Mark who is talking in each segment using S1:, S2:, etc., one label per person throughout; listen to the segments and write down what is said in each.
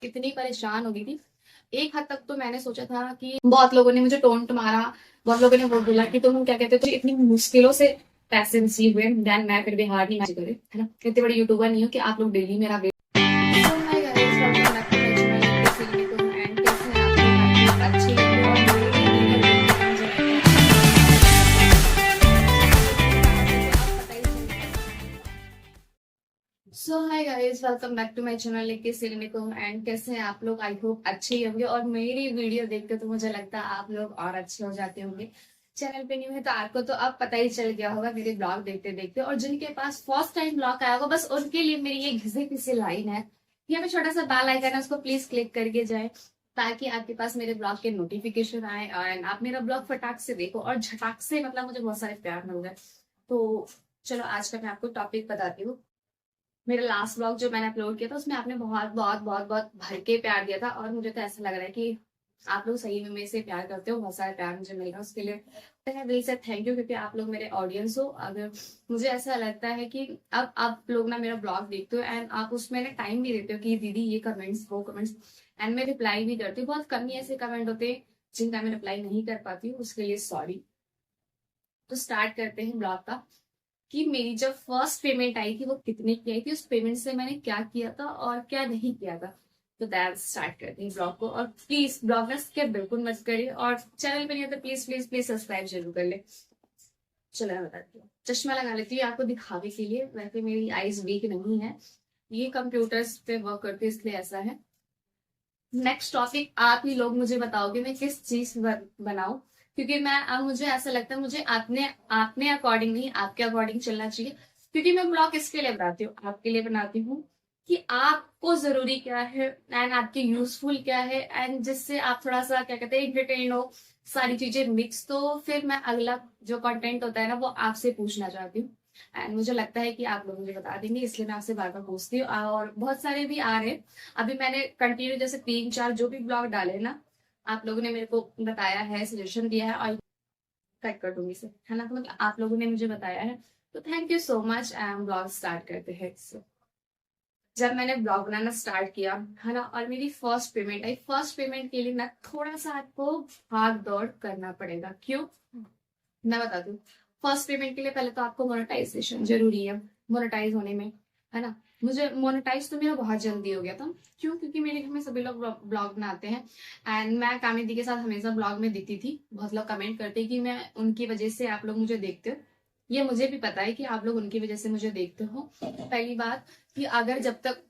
S1: इतनी परेशान हो गई थी। एक हद तक तो मैंने सोचा था कि बहुत लोगों ने मुझे टोंट मारा, बहुत लोगों ने वो बोला कि तुम क्या कहते हो, तुझे इतनी मुश्किलों से पैसे नसीब हुए, देन मैं फिर भी हार नहीं मान करे, है ना। इतनी बड़ी यूट्यूबर नहीं हूँ कि आप लोग डेली मेरा wait. So hi guys, welcome back to my channel. कैसे हैं तुम एंड कैसे हैं आप लोग? आई होप अच्छे होंगे और मेरी वीडियो देखते तो मुझे लगता है आप so hi guys, welcome back to my channel लेके सिलने को। एंड कैसे हैं आप लोग? आई होप अच्छे ही होंगे और मेरी वीडियो देख के तो मुझे लगता है आप लोग और अच्छे हो जाते होंगे। चैनल पे न्यू है तो आपको तो अब पता ही चल गया होगा मेरे ब्लॉग देखते देखते, और जिनके पास फर्स्ट टाइम ब्लॉग आया होगा बस उनके लिए मेरी ये घिसी पिसी लाइन है। यहाँ पे छोटा सा बेल आइकन है, उसको प्लीज क्लिक करके जाए ताकि आपके पास मेरे ब्लॉग के नोटिफिकेशन आए एंड आप मेरा ब्लॉग फटाक से देखो और झटाक से, मतलब मुझे बहुत सारे प्यार मिल गए। तो चलो आज का मैं आपको टॉपिक बताती हूँ। मेरा लास्ट व्लॉग जो मैंने अपलोड किया था उसमें आपने बहुत बहुत बहुत बहुत भर के प्यार दिया था और मुझे तो ऐसा लग रहा है कि आप लोग सही में मेरे से प्यार करते हो, बहुत सारा प्यार मुझे मिल रहा है, उसके लिए तहे दिल से थैंक यू, क्योंकि आप लोग मेरे ऑडियंस हो। अगर मुझे ऐसा लगता है कि अब आप लोग ना मेरा ब्लॉग देखते हो एंड आप उसमें ना टाइम भी देते हो कि दीदी ये कमेंट्स वो कमेंट्स, एंड मैं रिप्लाई भी करती हूँ। बहुत कम ही ऐसे कमेंट होते हैं जिनका मैं रिप्लाई नहीं कर पाती हूँ, उसके लिए सॉरी। तो स्टार्ट करते हैं ब्लॉग का कि मेरी जब फर्स्ट पेमेंट आई थी वो कितने की आई थी, उस पेमेंट से मैंने क्या किया था और क्या नहीं किया था। तो दैट स्टार्ट करते हैं ब्लॉग को, और प्लीज ब्लॉग में स्किप बिल्कुल मत करिए, और चैनल पे नहीं होता प्लीज प्लीज प्लीज सब्सक्राइब जरूर कर ले। चलो मैं बताती हूँ, चश्मा लगा लेती हूँ आपको दिखावे के लिए, वैसे मेरी आईज वीक नहीं है, ये कंप्यूटर्स पे वर्क करती है इसलिए ऐसा है। नेक्स्ट टॉपिक आप ही लोग मुझे बताओगे मैं किस चीज बनाऊं, क्योंकि मैं अब मुझे ऐसा लगता है मुझे अपने अपने अकॉर्डिंग नहीं आपके अकॉर्डिंग चलना चाहिए। क्योंकि मैं ब्लॉग किसके लिए बनाती हूँ? आपके लिए बनाती हूँ कि आपको जरूरी क्या है एंड आपके यूजफुल क्या है, एंड जिससे आप थोड़ा सा क्या कहते हैं इंटरटेन हो, सारी चीजें मिक्स। तो फिर मैं अगला जो कंटेंट होता है ना वो आपसे पूछना चाहती हूँ एंड मुझे लगता है कि आप लोग मुझे बता देंगे, इसलिए मैं आपसे बार बार पूछती हूँ। और बहुत सारे भी आ रहे हैं, अभी मैंने कंटिन्यू जैसे 3-4 जो भी ब्लॉग डाले ना, आप लोगों ने मेरे को बताया है, सजेशन दिया है, और कट कर दूंगी इसे, है ना। तो मतलब आप लोगों ने मुझे बताया है, तो thank you so much. And blog start करते हैं इससे। जब मैंने ब्लॉग बनाना स्टार्ट किया, है ना, और मेरी फर्स्ट पेमेंट आई, फर्स्ट पेमेंट के लिए ना थोड़ा सा आपको भाग दौड़ करना पड़ेगा। क्यों? मैं बताती हूँ। फर्स्ट पेमेंट के लिए पहले तो आपको मोनेटाइजेशन जरूरी है। मोनेटाइज होने में, है ना, मुझे मोनेटाइज तो मेरा बहुत जल्दी हो गया था। क्यों? क्योंकि मेरे घर में सभी लोग ब्लॉग बनाते हैं एंड मैं कामिदी के साथ हमेशा ब्लॉग में दिखती थी। बहुत लोग कमेंट करते हैं कि मैं उनकी वजह से आप लोग मुझे देखते हो। ये मुझे भी पता है कि आप लोग उनकी वजह से मुझे देखते हो। पहली बात कि अगर जब तक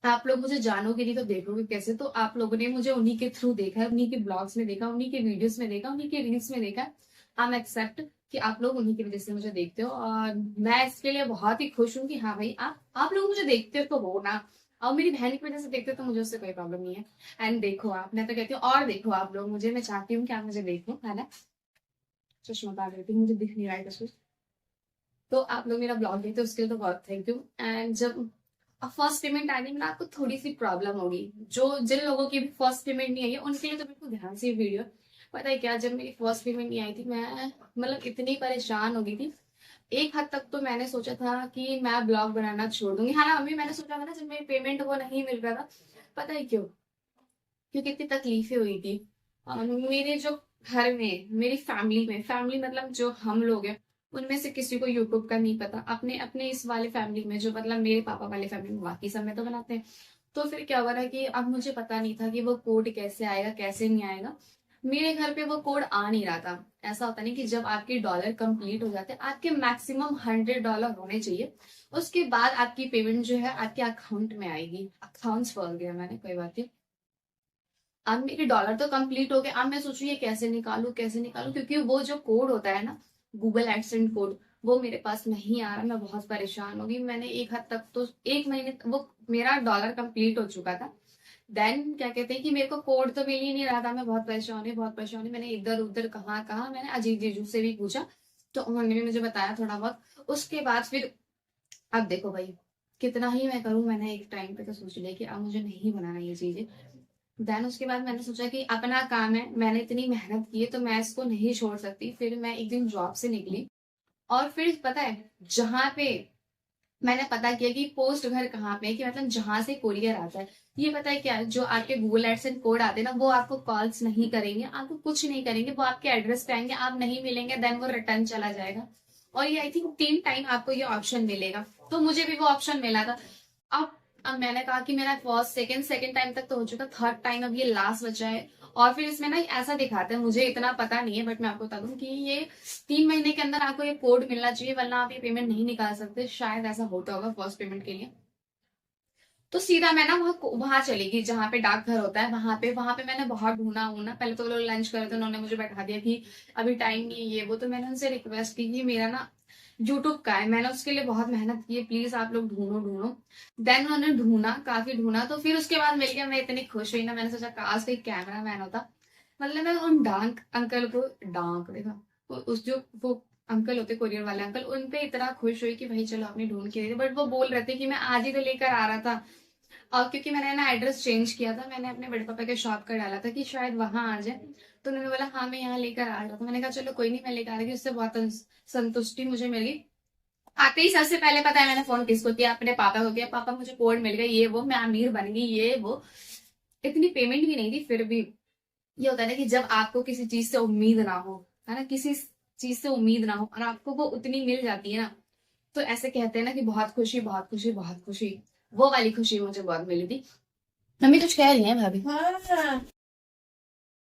S1: आप लोग मुझे जानोगे नहीं तो देखोगे कैसे? तो आप लोगों ने मुझे उन्हीं के थ्रू देखा है, उन्हीं के ब्लॉग्स में देखा, उन्हीं के वीडियोस में देखा, उन्हीं के रील्स में देखा। आई एम एक्सेप्ट कि आप लोग उन्हीं की वजह से मुझे देखते हो, और मैं इसके लिए बहुत ही खुश हूँ कि हाँ भाई आप लोग मुझे देखते हो तो हो ना। और मेरी बहन की वजह से देखते हो तो मुझे उससे कोई प्रॉब्लम नहीं है। एंड देखो आप, मैं तो कहती हूँ और देखो आप लोग मुझे, मैं चाहती हूँ कि आप मुझे देखो, है ना। चश्मा उतार देती हूँ, मुझे दिख नहीं रहा है कुछ। तो आप लोग मेरा ब्लॉग देखते हो उसके लिए तो बहुत थैंक यू। एंड जब फर्स्ट पेमेंट आने में ना आपको थोड़ी सी प्रॉब्लम होगी, जो जिन लोगों की भी फर्स्ट पेमेंट नहीं आई है उनके लिए तो बिल्कुल ध्यान से वीडियो। पता है क्या, जब मेरी फर्स्ट पेमेंट नहीं आई थी मैं मतलब इतनी परेशान हो गई थी। एक हद तक तो मैंने सोचा था कि मैं ब्लॉग बनाना छोड़ दूंगी। हाँ अभी मैंने सोचा था ना, जब मेरी पेमेंट वो नहीं मिल रहा था, पता है क्यों? क्योंकि इतनी तकलीफें हुई थी। मेरे जो घर में, मेरी फैमिली मतलब जो हम लोग हैं उनमें से किसी को यूट्यूब का नहीं पता। अपने अपने इस वाले फैमिली में, जो मतलब मेरे पापा वाले फैमिली में, बाकी सब में तो बनाते हैं। तो फिर क्या हुआ ना कि अब मुझे पता नहीं था कि वो कोड कैसे आएगा कैसे नहीं आएगा। मेरे घर पे वो कोड आ नहीं रहा था। ऐसा होता नहीं कि जब आपके डॉलर कंप्लीट हो जाते हैं, आपके मैक्सिमम $100 होने चाहिए, उसके बाद आपकी पेमेंट जो है आपके अकाउंट में आएगी। अकाउंट्स बोल गया मैंने, कोई बात नहीं। अब मेरे डॉलर तो कंप्लीट हो गए, अब मैं सोचू ये कैसे निकालू कैसे निकालू, क्योंकि वो जो कोड होता है ना, गूगल एडसेंट कोड, वो मेरे पास नहीं आ रहा। मैं बहुत परेशान होगी। मैंने एक हद तक तो 1 महीने वो मेरा डॉलर कंप्लीट हो चुका था। देन क्या कहते हैं कि मेरे को कोड तो मिल ही नहीं रहा था। मैं बहुत परेशान हुई, बहुत परेशान हुई। मैंने इधर उधर कहाँ कहाँ, मैंने अजीत जीजू से भी पूछा, तो उन्होंने भी मुझे बताया थोड़ा बहुत। उसके बाद फिर अब देखो भाई, कितना ही मैं करूं, मैंने एक टाइम पे तो सोच लिया कि अब मुझे नहीं बनाना ये चीजें। देन उसके बाद मैंने सोचा कि अपना काम है, मैंने इतनी मेहनत की है तो मैं इसको नहीं छोड़ सकती। फिर मैं एक दिन जॉब से निकली, और फिर पता है जहां पे मैंने पता किया कि पोस्ट घर कहाँ पे है, कि मतलब जहां से कोरियर आता है। ये पता है क्या, जो आपके गूगल एडसेंस कोड आते हैं ना, वो आपको कॉल्स नहीं करेंगे, आपको कुछ नहीं करेंगे, वो आपके एड्रेस पे आएंगे, आप नहीं मिलेंगे, देन वो रिटर्न चला जाएगा। और ये आई थिंक 3 टाइम आपको ये ऑप्शन मिलेगा। तो मुझे भी वो ऑप्शन मिला था। अब अब मैंने कहा कि मेरा फर्स्ट सेकंड टाइम तक तो हो चुका, थर्ड टाइम अब ये लास्ट बचा है। और फिर इसमें ना ऐसा दिखाता है, मुझे इतना पता नहीं है बट मैं आपको बता दूं कि ये 3 महीने के अंदर आपको ये कोड मिलना चाहिए, वरना आप ये पेमेंट नहीं निकाल सकते, शायद ऐसा होता होगा फर्स्ट पेमेंट के लिए। तो सीधा मैं ना वहाँ वहां चली गई जहाँ पे डाकघर होता है, वहां पे मैंने बहुत ढूंढा ढूंढा। पहले तो वो लोग लंच कर रहे थे, उन्होंने मुझे बैठा दिया कि अभी टाइम नहीं है ये वो। तो मैंने उनसे रिक्वेस्ट की कि मेरा ना यूट्यूब का है, मैंने उसके लिए बहुत मेहनत की है, प्लीज आप लोग ढूंढो ढूंढो। देन उन्होंने ढूंढा, काफी ढूंढा, तो फिर उसके बाद मिल गया। मैं इतनी खुश हुई ना, मैंने सोचा काश कोई कैमरा मैन होता। मतलब मैं उन डांक अंकल को, डांक देखा, उस जो वो अंकल होते कोरियर वाले अंकल, उन पे इतना खुश हुई कि भाई चलो आपने ढूंढ के दे दिया। बट वो बोल रहे थे कि मैं आज ही तो लेकर आ रहा था। और क्योंकि मैंने ना एड्रेस चेंज किया था, मैंने अपने बड़े पापा के शॉप का डाला था कि शायद वहां आ जाए। तो उन्होंने बोला हाँ मैं यहाँ लेकर आ रहा था। मैंने कहा चलो कोई नहीं, मैं लेकर आ रही थी। उससे बहुत संतुष्टि मुझे मिल गई। आते ही सबसे पहले पता है मैंने फोन किसको किया, अपने पापा को किया। पापा मुझे कोड मिल गया, ये वो, मैं अमीर बन गई, ये वो। इतनी पेमेंट भी नहीं थी, फिर भी ये होता है ना कि जब आपको किसी चीज से उम्मीद ना हो, है ना, किसी चीज से उम्मीद ना हो और आपको वो उतनी मिल जाती है ना, तो ऐसे कहते हैं ना कि बहुत खुशी बहुत खुशी बहुत खुशी। वो वाली खुशी मुझे बहुत मिली थी। मम्मी कुछ कह रही है भाभी? हाँ,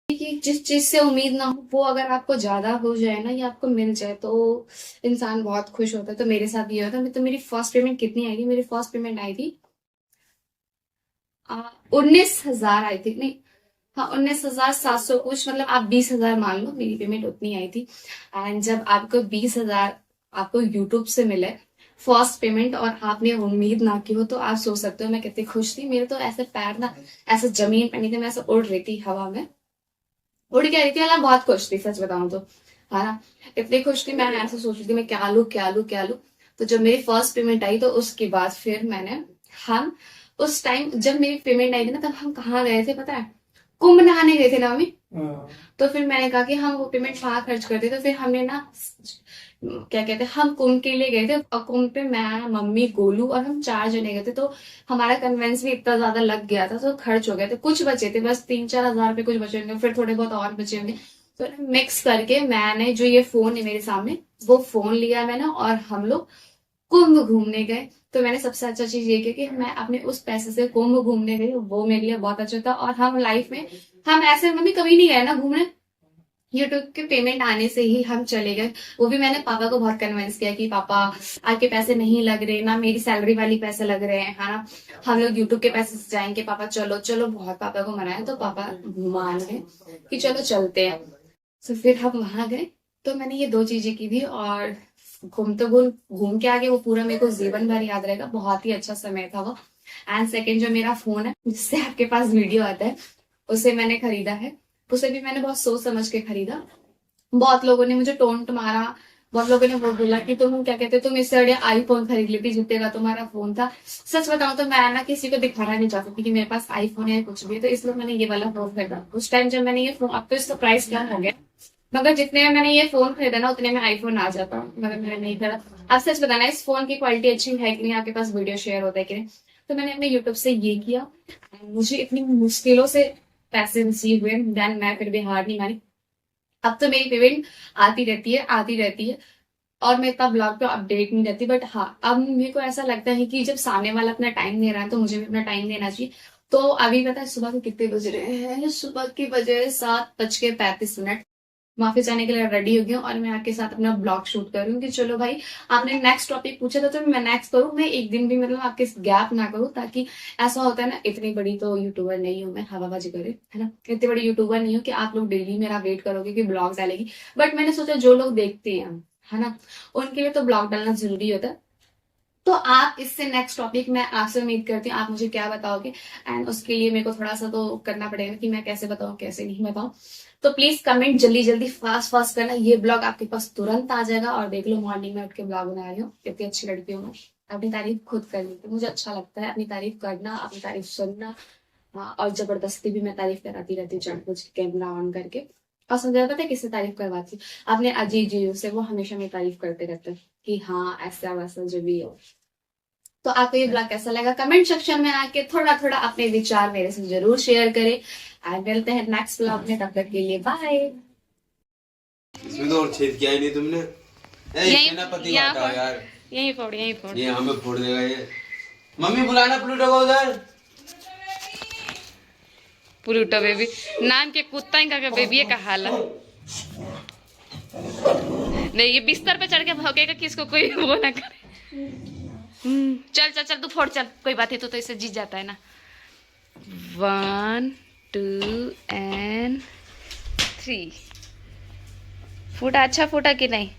S1: कि जिस चीज से उम्मीद ना हो वो अगर आपको ज्यादा हो जाए ना, या आपको मिल जाए, तो इंसान बहुत खुश होता है। तो मेरे साथ ये होता है। तो मेरी फर्स्ट पेमेंट कितनी आई थी? मेरी फर्स्ट पेमेंट आई थी 19,000 आई थी, नहीं, हाँ 19,700 कुछ, मतलब आप 20,000 मान लो, मेरी पेमेंट उतनी आई थी। एंड जब आपको 20,000 आपको यूट्यूब से मिले फर्स्ट पेमेंट, और आपने उम्मीद ना की हो, तो आप सोच सकते हो मैं कितनी खुश थी। मेरे तो ऐसे पैर ना ऐसे जमीन पे नहीं थे, मैं ऐसे उड़ रही थी हवा में, उड़ के रही थी। मतलब बहुत खुश थी सच बताऊं तो, है ना। इतनी खुश थी, मैं ऐसे सोच रही थी मैं क्या लूं क्या लूं क्या लूं। तो जब मेरी फर्स्ट पेमेंट आई, तो उसके बाद फिर मैंने, हम उस टाइम जब मेरी पेमेंट आई थी ना, तब हम कहाँ गए थे पता है? कुंभ नहाने गए थे ना मम्मी। तो फिर मैंने कहा कि हम वो पेमेंट वहां खर्च करते। तो फिर हमने ना, क्या कहते हैं, हम कुंभ के लिए गए थे, और कुंभ पे मैं मम्मी गोलू और हम 4 जने गए थे। तो हमारा कन्वेंस भी इतना ज्यादा लग गया था, तो खर्च हो गए थे, कुछ बचे थे बस 3-4 हजार रुपए कुछ बचे होंगे, फिर थोड़े बहुत और बचे होंगे। तो मिक्स करके मैंने, जो ये फोन है मेरे सामने, वो फोन लिया मैंने, और हम लोग कुंभ घूमने गए। तो मैंने सबसे अच्छा चीज ये की कि मैं अपने उस पैसे से कुंभ घूमने गई, वो मेरे लिए बहुत अच्छा था। और हम लाइफ में, हम ऐसे मम्मी कभी नहीं गए ना घूमने, यूट्यूब के पेमेंट आने से ही हम चले गए। वो भी मैंने पापा को बहुत कन्विंस किया कि पापा आपके पैसे नहीं लग रहे ना, मेरी सैलरी वाली पैसे लग रहे हैं, है ना, हम लोग यूट्यूब के पैसे से जाएंगे, पापा चलो चलो, बहुत पापा को मनाया, तो पापा मान गए कि चलो चलते हैं। तो फिर हम वहां गए। तो मैंने ये 2 चीजें की थी, और घूम तो घूम घूम के आगे, वो पूरा मेरे को जीवन भर याद रहेगा, बहुत ही अच्छा समय था वो। एंड सेकंड, जो मेरा फोन है जिससे आपके पास वीडियो आता है, उसे मैंने खरीदा है। उसे भी मैंने बहुत सोच समझ के खरीदा। बहुत लोगों ने मुझे टोंट मारा, बहुत लोगों ने वो बोला कि तुम क्या कहते, तुम इससे बढ़िया आईफोन खरीद लेती जितने का तुम्हारा फोन था। सच बताऊं तो मैं ना किसी को दिखाना नहीं चाहती थी कि मेरे पास आईफोन है या कुछ भी है, तो इसलिए मैंने ये वाला फोन खरीदा। उस टाइम जब मैंने ये फोन, अब तो इसका प्राइस क्या हो गया, मगर जितने में मैंने ये फोन खरीदा ना, उतने में आईफोन आ जाता, मगर मैंने नहीं खरीदा। आप सच बताना, इस फोन की क्वालिटी अच्छी है कि नहीं, आपके पास वीडियो शेयर होता है कि नहीं। तो मैंने अपने यूट्यूब से ये किया। मुझे इतनी मुश्किलों से पैसे रिसीव हुए, देन मैं फिर भी हार नहीं मानी। अब तो मेरी पेमेंट आती रहती है आती रहती है, और मैं इतना ब्लॉग पे अपडेट नहीं रहती। बट हाँ, अब मेरे को ऐसा लगता है कि जब सामने वाला अपना टाइम दे रहा है, तो मुझे भी अपना टाइम देना चाहिए। तो अभी पता है सुबह के कितने बज रहे हैं? सुबह के बजे 7:35। मैं ऑफिस जाने के लिए रेडी हो गई हूँ, और मैं आपके साथ अपना ब्लॉग शूट कर रही हूँ कि चलो भाई, आपने नेक्स्ट टॉपिक पूछा था तो मैं नेक्स्ट करूँ, मैं एक दिन भी मतलब आपके गैप ना करूँ, ताकि ऐसा होता है ना, इतनी बड़ी तो यूट्यूबर नहीं हूँ मैं, हवाबाजी करे, है ना, इतनी बड़ी यूट्यूबर नहीं हूँ कि आप लोग डेली मेरा वेट करोगे कि ब्लॉग डालेगी। बट मैंने सोचा जो लोग देखते हैं, है ना, उनके लिए तो ब्लॉग डालना जरूरी होता है। तो आप इससे नेक्स्ट टॉपिक, मैं आपसे उम्मीद करती हूँ आप मुझे क्या बताओगे। एंड उसके लिए मेरे को थोड़ा सा तो करना पड़ेगा कि मैं कैसे बताऊं कैसे नहीं बताऊं। तो प्लीज कमेंट जल्दी जल्दी फास्ट फास्ट करना, ये ब्लॉग आपके पास तुरंत आ जाएगा। और देख लो, मॉर्निंग में उठ के ब्लॉग बना रही हूँ, कितनी अच्छी लड़की हूँ मैं। अपनी तारीफ खुद करनी, तो मुझे अच्छा लगता है अपनी तारीफ करना, अपनी तारीफ सुनना। हाँ, और जबरदस्ती भी मैं तारीफ कराती रहती हूँ जानबूझ के कैमरा ऑन करके। और समझा, पता है किससे तारीफ करवाती हूँ? अपने अजीज जी से, वो हमेशा मेरी तारीफ करते रहते हैं कि हाँ ऐसा वैसा जो भी हो। तो आपको ये ब्लॉग कैसा लगा कमेंट सेक्शन में आके थोड़ा थोड़ा अपने विचार मेरे से जरूर शेयर करें। और मिलते हैं नेक्स्ट ब्लॉग में, तब तक के लिए बाय।
S2: इसमें तो और छेद किया ही नहीं तुमने। सेनापति हटाओ यार,
S3: यही फोड़
S2: ये हमें फोड़ देगा ये। मम्मी बुलाना प्लूटो को उधर।
S3: प्लूटो बेबी नाम के कुत्ता इनका का बेबी का हाल है। नहीं ये बिस्तर पे चढ़ के भौंकेगा कि इसको कोई वो ना करे। चल चल चल तू फोड़ चल, कोई बात है तो इसे जीत जाता है ना। 1 2 and 3 फूटा, अच्छा फूटा कि नहीं?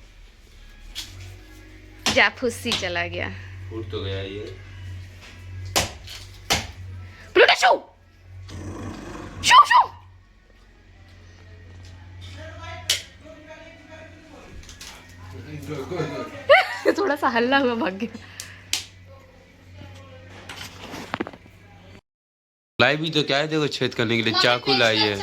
S3: जा फुस्सी चला गया।
S2: फूट तो गया ये।
S3: प्लूटो शू शू शू। थोड़ा सा हल्ला हुआ भाग गया।
S2: लाई भी तो क्या है, देखो छेद करने के लिए चाकू लाई है।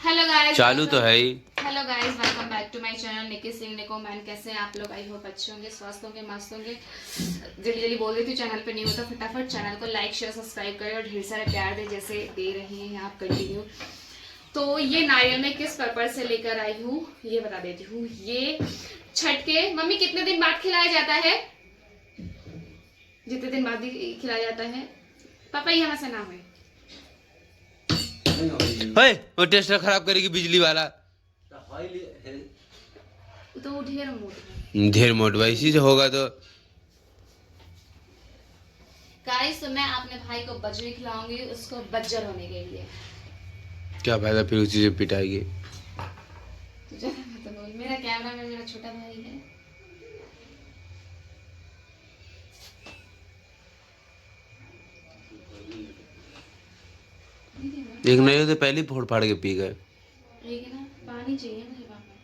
S1: हेलो गाइस,
S2: चालू तो है ही।
S1: Hello guys, welcome back to my channel Nikki Singh निको मैन। कैसे हैं आप लोग? आई होप अच्छे होंगे, स्वस्थ होंगे, मस्त होंगे। जल्दी जल्दी बोल देती हूँ, चैनल पे नहीं हो तो फटाफट चैनल को लाइक शेयर सब्सक्राइब करें और ढेर सारे प्यार दे जैसे दे रहे हैं आप कंटिन्यू। तो ये नारियल मैं किस पर्पज से लेकर आई हूँ ये बता देती हूँ। ये छठ के मम्मी कितने दिन बाद खिलाया जाता है? जितने दिन बाद ही खिलाया जाता है पापा, ये हमारे से नाम है।
S2: वो टेस्टर खराब करेगी बिजली वाला।
S1: तो ढेर मोट
S2: ढेर मोट भाई, इसी से होगा तो।
S1: गाइस तो मैं अपने भाई को बजरी खिलाऊंगी, उसको बज्जर होने के लिए।
S2: क्या फायदा फिर उसी से पिटाएगी।
S1: तो मेरा कैमरा में मेरा छोटा भाई है।
S2: एक नहीं हो तो पहले फोड़ फाड़ के पी गए।
S1: लेकिन ना पानी चाहिए मुझे पापा,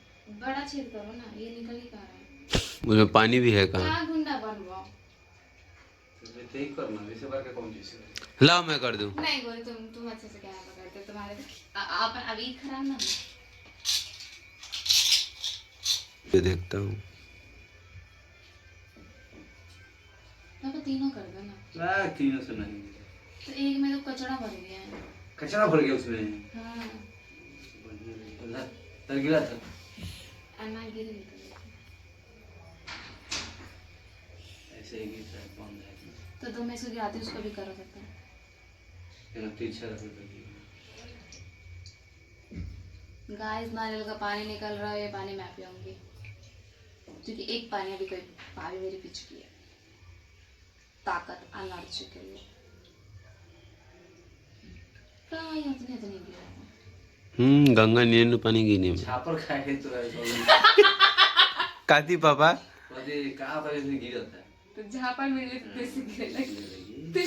S1: बड़ा छेद करो ना, ये निकल ही कहाँ रहा है।
S2: उसमें पानी भी है कहाँ?
S1: क्या गुंडा बन गया?
S2: लाओ मैं कर दूं।
S1: नहीं बोले तुम अच्छे से क्या करते हो, तुम्हारे आप अभी खराब ना
S2: ये देखता हूँ।
S1: पापा तीनों कर दो ना।
S4: तीनों से नहीं,
S1: तो एक में तो कचड़ा भर गया है।
S4: कचरा भर गया उसमें।
S1: हाँ
S4: तर गिरा था।
S1: अन्ना गिर निकल गया।
S4: ऐसे ही गिरता है, बंद है।
S1: तो दो में से गिराती उसको भी करो सकते हैं। गाइस नारियल का पानी निकल रहा है, ये पानी मैं पीऊंगी क्योंकि एक पानी अभी कोई भाभी मेरी पी चुकी है। ताकत एनर्जी के लिए
S2: गंगा नींद पानी गिने में
S4: छापर खाए तो
S2: काती पापा
S4: कहाँ पर इसमें गिरता है।
S1: तो जहाँ पर मिले पैसे गिरे लगे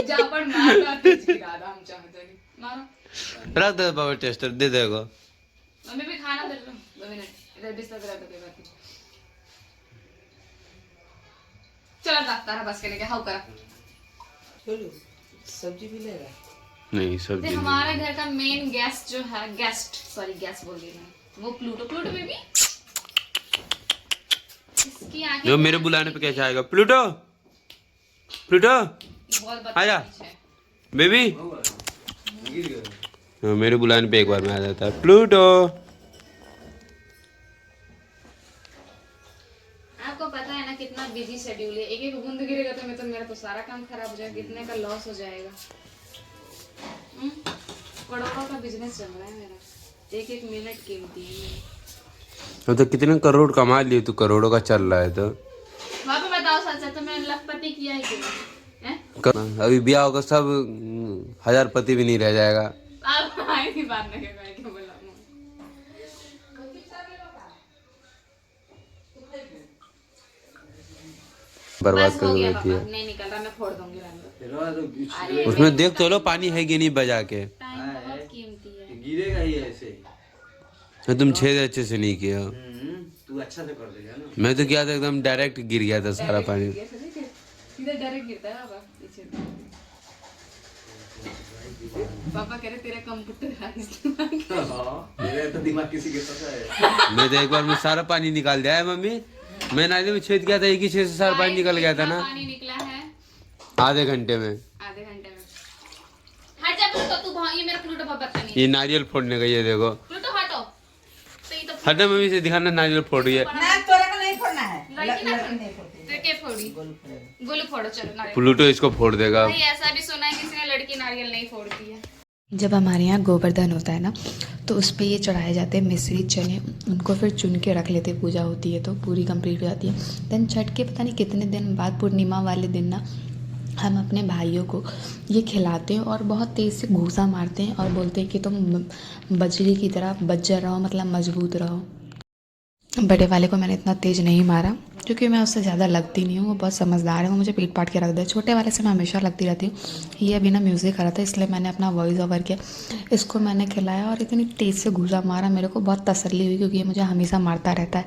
S1: जहाँ पर मारो तेज गिरा था, हम चाहते नहीं मारो।
S2: रख दे पापा, टेस्टर दे देगा।
S1: मम्मी भी खाना दे लो 2 मिनट, इधर बिस्तर पे रख दो। कोई बात नहीं, चलो तारा बस करने के हाउ करा।
S4: सब्जी भी ले रहा
S2: नहीं सब्जी नहीं।
S1: हमारे घर का मेन गेस्ट जो है, गेस्ट बोल रही मैं, वो प्लूटो बेबी। इसकी आंखें
S2: जो मेरे बुलाने पे कैसे आएगा? प्लूटो
S1: बहुत
S2: आजा
S1: बदतमीज है।
S2: बेबी।
S4: गिर गया।
S2: हाँ, मेरे बुलाने पे एक बार में आ जाता है प्लूटो।
S1: आपको पता है ना कितना बिजी शेड्यूल है, एक एक बूंद गिरेगा तो मेरा तो सारा काम खराब हो जाएगा, कितने का लॉस हो जाएगा। करोड़ों का बिजनेस चल रहा है मेरा, एक एक मिनट कीमती है।
S2: तो कितने करोड़ कमा लिए तू? करोड़ों का चल रहा है तो
S1: वहाँ पे बताओ सच है, तो मैं लखपति किया है क्यों?
S2: अभी ब्याह होगा सब 1000 पति भी नहीं रह जाएगा।
S1: आप आए नहीं बात नहीं कर क्यों बोला
S2: बर्बाद
S1: बस
S2: कर
S1: हो गया
S2: देती
S1: पापा,
S2: है।
S1: नहीं निकल रहा, मैं फोड़ दूंगी रहने दो।
S2: उसमें देख तो लो पानी है कि नहीं बजा के।
S1: टाइम बहुत कीमती है।
S4: गिरेगा ही ऐसे।
S2: तो तुम छेद अच्छे से नहीं किया।
S4: तू अच्छा से कर देगा ना।
S2: मैं तो किया था एकदम डायरेक्ट गिर गया था सारा पानी।
S1: सीधा डायरेक्ट गिरता है पापा पीछे। पापा कह रहे तेरा कंप्यूटर
S4: मेरा तो दिमाग किसी के पास है।
S2: मैं तो एक बार में सारा पानी निकाल दिया है मम्मी। मैं नाली में छेद किया था, एक ही छेद से सारा पानी निकल गया था ना
S3: पानी निकला है
S2: आधे घंटे में।
S3: आधे घंटे में। हट जा प्लूटो, तू ये मेरा प्लूटो बहुत बदतमीज।
S2: ये नारियल फोड़ने का, ये देखो
S3: प्लूटो हटो। तो ये तो
S2: हटो, मम्मी से दिखाना नारियल फोड़ रही है।
S5: ना तोरा को नहीं फोड़ना है,
S3: लड़की ना
S5: लड़की नहीं फोड़ती।
S3: तो के फोड़ी गोलू फोड़ो, चलो नारियल।
S2: प्लूटो इसको फोड़ देगा।
S3: भाई ऐसा भी सुना है किसी ने लड़की नारियल नहीं फोड़ती है।
S6: जब हमारे यहाँ गोवर्धन होता है ना, तो उस पर ये चढ़ाए जाते हैं मिश्री चने, उनको फिर चुन के रख लेते, पूजा होती है तो पूरी कंप्लीट हो जाती है। देन छठ के पता नहीं कितने दिन बाद पूर्णिमा वाले दिन ना हम अपने भाइयों को ये खिलाते हैं और बहुत तेज़ से घूसा मारते हैं और बोलते हैं कि तुम बजरी की तरह बज्जर रहो, मतलब मजबूत रहो। बड़े वाले को मैंने इतना तेज़ नहीं मारा क्योंकि मैं उससे ज़्यादा लगती नहीं हूँ, वो बहुत समझदार है, वो मुझे पीट पाट के रख दे। छोटे वाले से मैं हमेशा लगती रहती हूँ। ये अभी ना म्यूज़िक कर रहा था, इसलिए मैंने अपना वॉइस ओवर किया। इसको मैंने खिलाया और इतनी तेज़ से घूसा मारा, मेरे को बहुत तसल्ली हुई क्योंकि ये मुझे हमेशा मारता रहता है।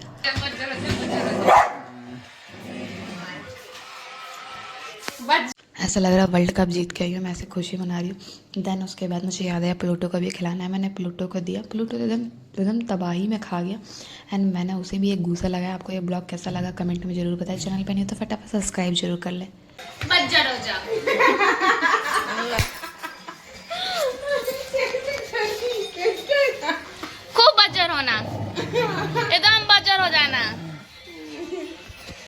S6: ऐसा लग रहा है वर्ल्ड कप जीत के आई हूँ, मैं ऐसे खुशी मना रही हूँ। देन उसके बाद मुझे याद आया प्लूटो को भी खिलाना है, मैंने प्लूटो को दिया। प्लूटो एकदम तबाही में खा गया एंड मैंने उसे भी एक घूसा लगाया। आपको ये ब्लॉग कैसा लगा कमेंट में ज़रूर बताएं। चैनल पे नहीं हो तो फटाफट सब्सक्राइब जरूर कर ले।
S3: बज्जर हो जा।